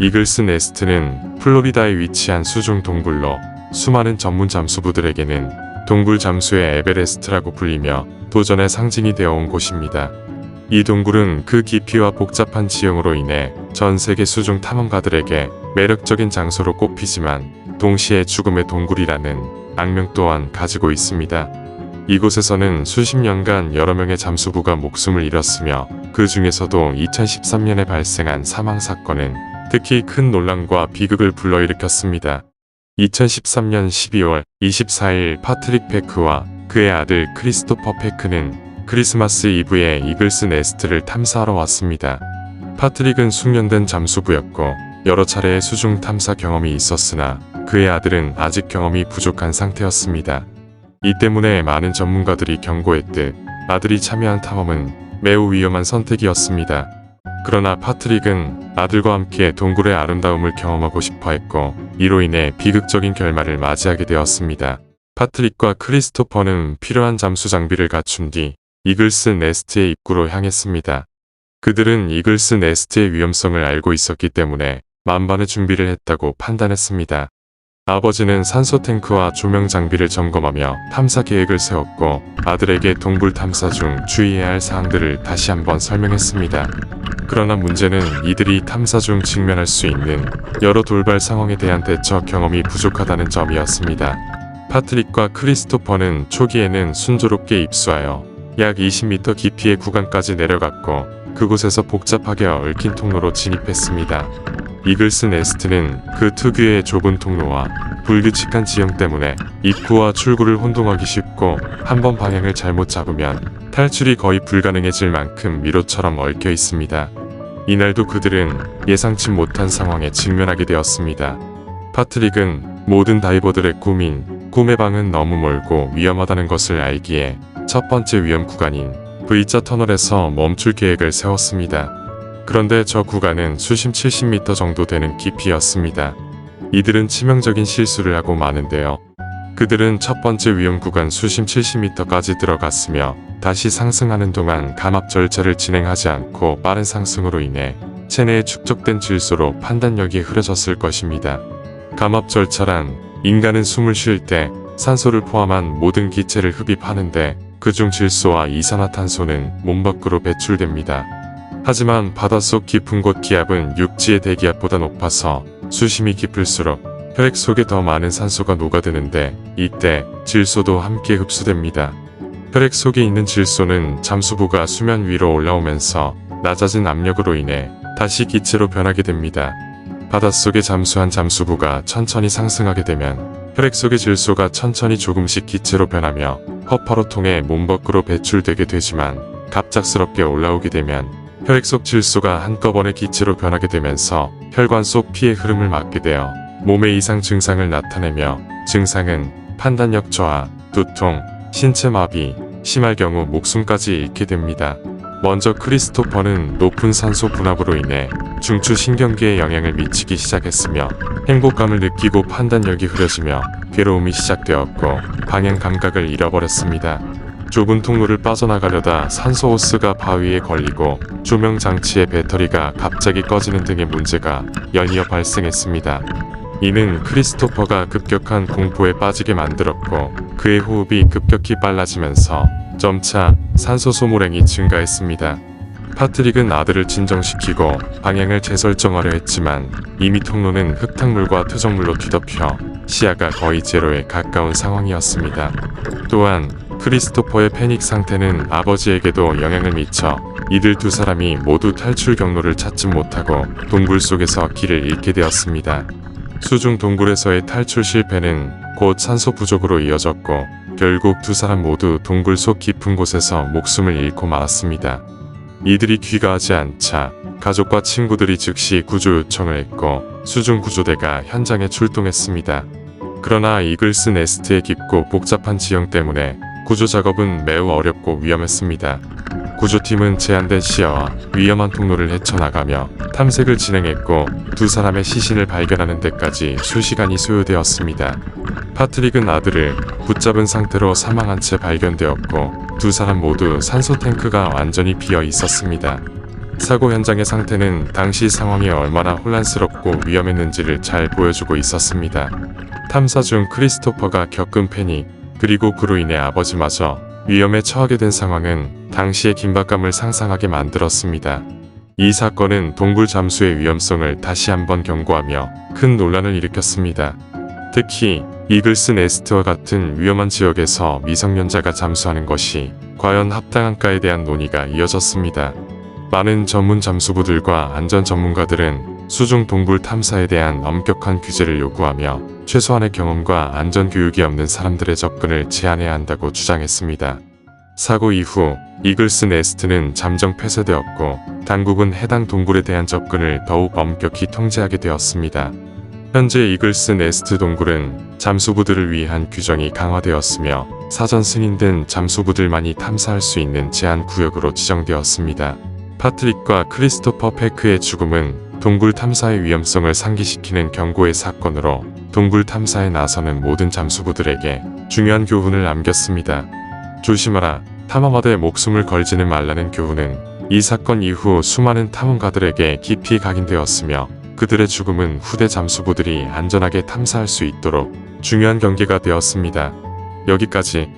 이글스 네스트는 플로리다에 위치한 수중 동굴로 수많은 전문 잠수부들에게는 동굴 잠수의 에베레스트라고 불리며 도전의 상징이 되어온 곳입니다. 이 동굴은 그 깊이와 복잡한 지형으로 인해 전 세계 수중 탐험가들에게 매력적인 장소로 꼽히지만 동시에 죽음의 동굴이라는 악명 또한 가지고 있습니다. 이곳에서는 수십 년간 여러 명의 잠수부가 목숨을 잃었으며 그 중에서도 2013년에 발생한 사망 사건은 특히 큰 논란과 비극을 불러일으켰습니다. 2013년 12월 24일 파트릭 페크와 그의 아들 크리스토퍼 페크는 크리스마스 이브에 이글스 네스트를 탐사하러 왔습니다. 파트릭은 숙련된 잠수부였고 여러 차례의 수중 탐사 경험이 있었으나 그의 아들은 아직 경험이 부족한 상태였습니다. 이 때문에 많은 전문가들이 경고했듯 아들이 참여한 탐험은 매우 위험한 선택이었습니다. 그러나 파트릭은 아들과 함께 동굴의 아름다움을 경험하고 싶어 했고 이로 인해 비극적인 결말을 맞이하게 되었습니다. 파트릭과 크리스토퍼는 필요한 잠수 장비를 갖춘 뒤 이글스 네스트의 입구로 향했습니다. 그들은 이글스 네스트의 위험성을 알고 있었기 때문에 만반의 준비를 했다고 판단했습니다. 아버지는 산소 탱크와 조명 장비를 점검하며 탐사 계획을 세웠고 아들에게 동굴 탐사 중 주의해야 할 사항들을 다시 한번 설명했습니다. 그러나 문제는 이들이 탐사 중 직면할 수 있는 여러 돌발 상황에 대한 대처 경험이 부족하다는 점이었습니다. 파트릭과 크리스토퍼는 초기에는 순조롭게 입수하여 약 20m 깊이의 구간까지 내려갔고 그곳에서 복잡하게 얽힌 통로로 진입했습니다. 이글스 네스트는 그 특유의 좁은 통로와 불규칙한 지형 때문에 입구와 출구를 혼동하기 쉽고 한번 방향을 잘못 잡으면 탈출이 거의 불가능해질 만큼 미로처럼 얽혀 있습니다. 이날도 그들은 예상치 못한 상황에 직면하게 되었습니다. 파트릭은 모든 다이버들의 꿈의 방은 너무 멀고 위험하다는 것을 알기에 첫 번째 위험 구간인 V자 터널에서 멈출 계획을 세웠습니다. 그런데 저 구간은 수심 70m 정도 되는 깊이였습니다. 이들은 치명적인 실수를 하고 마는데요. 그들은 첫 번째 위험 구간 수심 70m까지 들어갔으며 다시 상승하는 동안 감압 절차를 진행하지 않고 빠른 상승으로 인해 체내에 축적된 질소로 판단력이 흐려졌을 것입니다. 감압 절차란 인간은 숨을 쉴 때 산소를 포함한 모든 기체를 흡입하는데 그중 질소와 이산화탄소는 몸 밖으로 배출됩니다. 하지만 바닷속 깊은 곳 기압은 육지의 대기압보다 높아서 수심이 깊을수록 혈액 속에 더 많은 산소가 녹아드는데 이때 질소도 함께 흡수됩니다. 혈액 속에 있는 질소는 잠수부가 수면 위로 올라오면서 낮아진 압력으로 인해 다시 기체로 변하게 됩니다. 바닷속에 잠수한 잠수부가 천천히 상승하게 되면 혈액 속의 질소가 천천히 조금씩 기체로 변하며 허파로 통해 몸 밖으로 배출되게 되지만 갑작스럽게 올라오게 되면 혈액 속 질소가 한꺼번에 기체로 변하게 되면서 혈관 속 피의 흐름을 막게 되어 몸의 이상 증상을 나타내며 증상은 판단력 저하, 두통, 신체 마비, 심할 경우 목숨까지 잃게 됩니다. 먼저 크리스토퍼는 높은 산소 분압으로 인해 중추 신경계에 영향을 미치기 시작했으며 행복감을 느끼고 판단력이 흐려지며 괴로움이 시작되었고 방향 감각을 잃어버렸습니다. 좁은 통로를 빠져나가려다 산소 호스가 바위에 걸리고 조명 장치의 배터리가 갑자기 꺼지는 등의 문제가 연이어 발생했습니다. 이는 크리스토퍼가 급격한 공포에 빠지게 만들었고 그의 호흡이 급격히 빨라지면서 점차 산소 소모량이 증가했습니다. 파트릭은 아들을 진정시키고 방향을 재설정하려 했지만 이미 통로는 흙탕물과 퇴적물로 뒤덮여 시야가 거의 제로에 가까운 상황이었습니다. 또한 크리스토퍼의 패닉 상태는 아버지에게도 영향을 미쳐 이들 두 사람이 모두 탈출 경로를 찾지 못하고 동굴 속에서 길을 잃게 되었습니다. 수중 동굴에서의 탈출 실패는 곧 산소 부족으로 이어졌고 결국 두 사람 모두 동굴 속 깊은 곳에서 목숨을 잃고 말았습니다. 이들이 귀가하지 않자 가족과 친구들이 즉시 구조 요청을 했고 수중 구조대가 현장에 출동했습니다. 그러나 이글스 네스트의 깊고 복잡한 지형 때문에 구조 작업은 매우 어렵고 위험했습니다. 구조팀은 제한된 시야와 위험한 통로를 헤쳐나가며 탐색을 진행했고 두 사람의 시신을 발견하는 데까지 수시간이 소요되었습니다. 파트릭은 아들을 붙잡은 상태로 사망한 채 발견되었고 두 사람 모두 산소 탱크가 완전히 비어 있었습니다. 사고 현장의 상태는 당시 상황이 얼마나 혼란스럽고 위험했는지를 잘 보여주고 있었습니다. 탐사 중 크리스토퍼가 겪은 패닉, 그리고 그로 인해 아버지마저 위험에 처하게 된 상황은 당시의 긴박감을 상상하게 만들었습니다. 이 사건은 동굴 잠수의 위험성을 다시 한번 경고하며 큰 논란을 일으켰습니다. 특히 이글스 네스트와 같은 위험한 지역에서 미성년자가 잠수하는 것이 과연 합당한가에 대한 논의가 이어졌습니다. 많은 전문 잠수부들과 안전 전문가들은 수중 동굴 탐사에 대한 엄격한 규제를 요구하며 최소한의 경험과 안전 교육이 없는 사람들의 접근을 제한해야 한다고 주장했습니다. 사고 이후 이글스 네스트는 잠정 폐쇄되었고 당국은 해당 동굴에 대한 접근을 더욱 엄격히 통제하게 되었습니다. 현재 이글스 네스트 동굴은 잠수부들을 위한 규정이 강화되었으며 사전 승인된 잠수부들만이 탐사할 수 있는 제한 구역으로 지정되었습니다. 파트릭과 크리스토퍼 페크의 죽음은 동굴 탐사의 위험성을 상기시키는 경고의 사건으로 동굴 탐사에 나서는 모든 잠수부들에게 중요한 교훈을 남겼습니다. 조심하라, 탐험하되 목숨을 걸지는 말라는 교훈은 이 사건 이후 수많은 탐험가들에게 깊이 각인되었으며 그들의 죽음은 후대 잠수부들이 안전하게 탐사할 수 있도록 중요한 경계가 되었습니다. 여기까지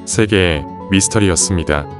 세계의 미스터리였습니다.